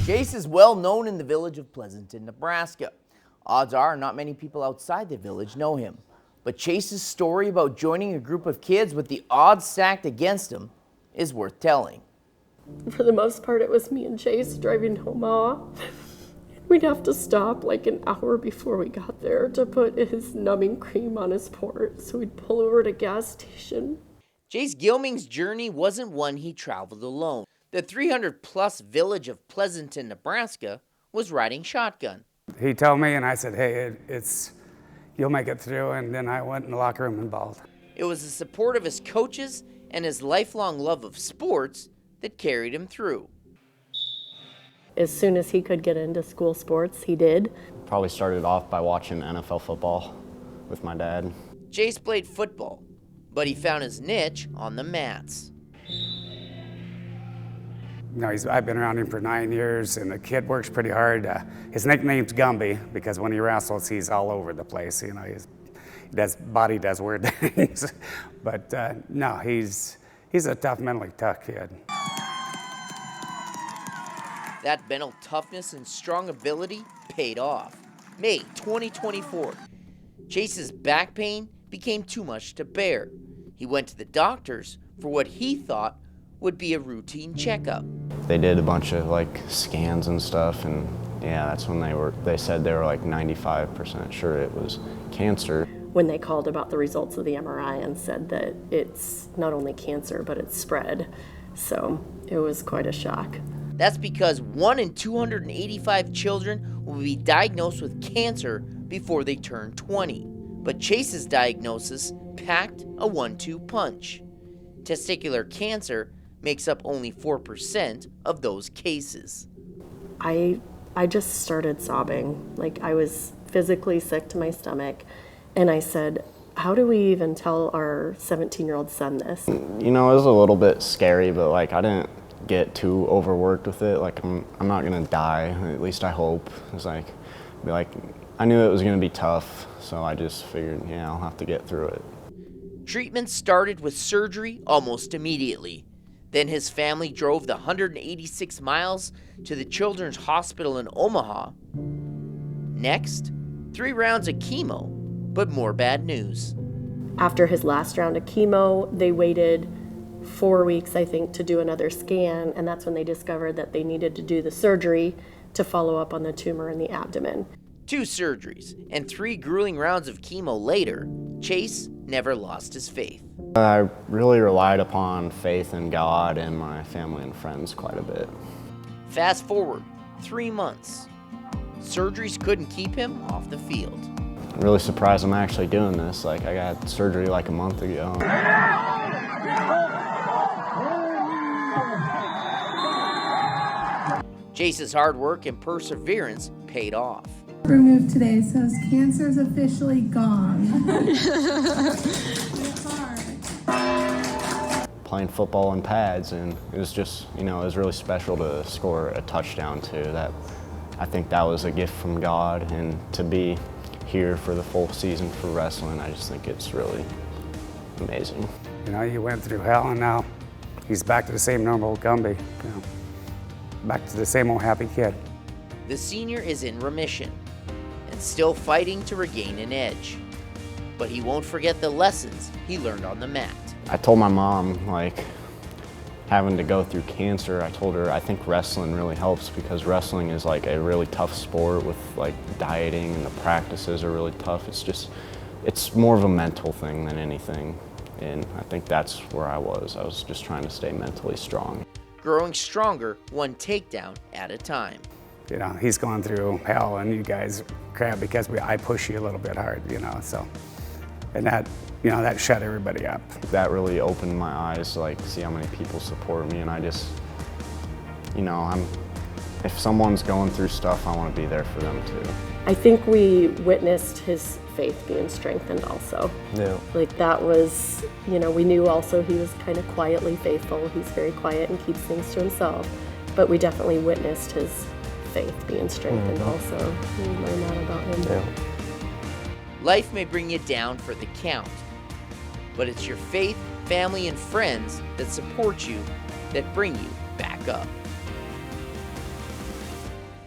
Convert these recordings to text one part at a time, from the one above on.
Chase is well known in the village of Pleasanton, Nebraska. Odds are not many people outside the village know him. But Chase's story about joining a group of kids with the odds stacked against him is worth telling. For the most part, it was me and Chase driving to Omaha. We'd have to stop like an hour before we got there to put his numbing cream on his port, so we'd pull over at a gas station. Chase Gilming's journey wasn't one he traveled alone. The 300-plus village of Pleasanton, Nebraska was riding shotgun. He told me, and I said, hey, you'll make it through, and then I went in the locker room and bawled. It was the support of his coaches and his lifelong love of sports that carried him through. As soon as he could get into school sports, he did. Probably started off by watching NFL football with my dad. Chase played football, but he found his niche on the mats. You know, I've been around him for 9 years, and the kid works pretty hard. His nickname's Gumby because when he wrestles, he's all over the place. You know, his body does weird things. But no, he's a tough, mentally tough kid. That mental toughness and strong ability paid off. May 2024, Chase's back pain became too much to bear. He went to the doctors for what he thought would be a routine checkup. They did a bunch of scans and stuff, and yeah, that's when they said they were 95% sure it was cancer. When they called about the results of the MRI and said that it's not only cancer, but it's spread. So it was quite a shock. That's because 1 in 285 children will be diagnosed with cancer before they turn 20. But Chase's diagnosis packed a 1-2 punch. Testicular cancer makes up only 4% of those cases. I just started sobbing. I was physically sick to my stomach. And I said, how do we even tell our 17-year-old son this? You know, it was a little bit scary, but I didn't get too overworked with it. I'm not gonna die, at least I hope. It's I knew it was gonna be tough, so I just figured, yeah, I'll have to get through it. Treatment started with surgery almost immediately. Then his family drove the 186 miles to the Children's Hospital in Omaha. Next, 3 rounds of chemo, but more bad news. After his last round of chemo, they waited 4 weeks, I think, to do another scan, and that's when they discovered that they needed to do the surgery to follow up on the tumor in the abdomen. 2 surgeries and 3 grueling rounds of chemo later, Chase never lost his faith. I really relied upon faith in God and my family and friends quite a bit. Fast forward 3 months. Surgeries couldn't keep him off the field. I'm really surprised I'm actually doing this. I got surgery a month ago. Chase's hard work and perseverance paid off. Removed today, so his cancer is officially gone. Playing football in pads, and it was just, it was really special to score a touchdown too. I think that was a gift from God, and to be here for the full season for wrestling, I just think it's really amazing. He went through hell, and now he's back to the same normal Gumby. Back to the same old happy kid. The senior is in remission and still fighting to regain an edge. But he won't forget the lessons he learned on the mat. I told my mom, having to go through cancer, I told her I think wrestling really helps because wrestling is a really tough sport with dieting, and the practices are really tough. It's more of a mental thing than anything. And I think that's where I was. I was just trying to stay mentally strong. Growing stronger, one takedown at a time. He's going through hell, and you guys crap because I push you a little bit hard, so. And that, that shut everybody up. That really opened my eyes to see how many people support me, and I just, if someone's going through stuff, I want to be there for them too. I think we witnessed his faith being strengthened also. Yeah. That was, we knew also he was kind of quietly faithful. He's very quiet and keeps things to himself, but we definitely witnessed his faith being strengthened also. We learned that about him. Yeah. Life may bring you down for the count, but it's your faith, family, and friends that support you that bring you back up.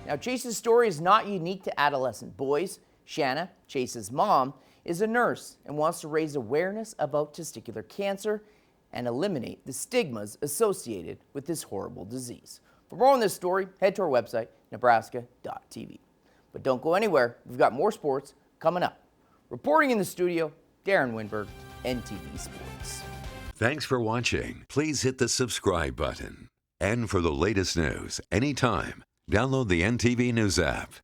Now, Chase's story is not unique to adolescent boys. Shanna, Chase's mom, is a nurse and wants to raise awareness about testicular cancer and eliminate the stigmas associated with this horrible disease. For more on this story, head to our website, nebraska.tv. But don't go anywhere. We've got more sports coming up. Reporting in the studio, Darren Winberg, NTV Sports. Thanks for watching. Please hit the subscribe button. And for the latest news anytime, download the NTV News app.